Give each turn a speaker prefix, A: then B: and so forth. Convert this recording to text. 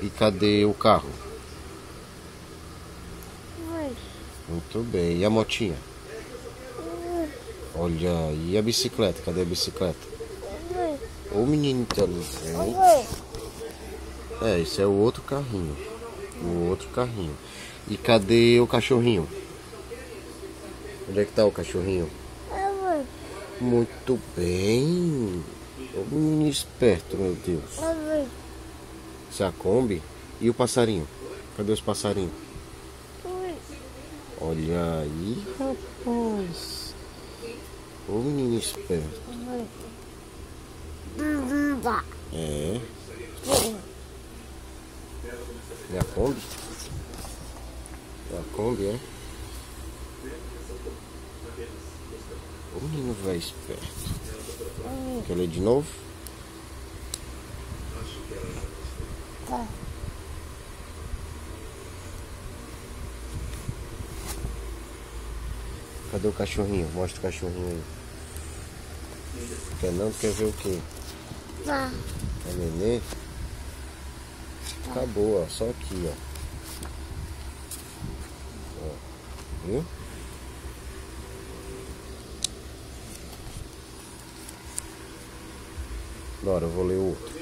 A: E cadê o carro?
B: Oi.
A: Muito bem. E a motinha? Olha, e a bicicleta? Cadê a bicicleta?
B: Oi.
A: O menino inteligente.
B: Oi.
A: É, esse é o outro carrinho. O outro carrinho. E cadê o cachorrinho? Onde é que tá o cachorrinho?
B: Oi.
A: Muito bem. O menino esperto, meu Deus.
B: Oi.
A: Essa é a Kombi. E o passarinho? Cadê os passarinhos?
B: Oi.
A: Olha aí, rapaz. O menino esperto.
B: Oi.
A: É. É a Kombi? É a Kombi, é? O menino vai esperto. Quer ler de novo?
B: Tá.
A: Cadê o cachorrinho? Mostra o cachorrinho aí. Quer não? Quer ver o quê?
B: Tá.
A: É nenê? Acabou, ó. Só aqui, ó. Ó. Viu? Agora eu vou ler o outro.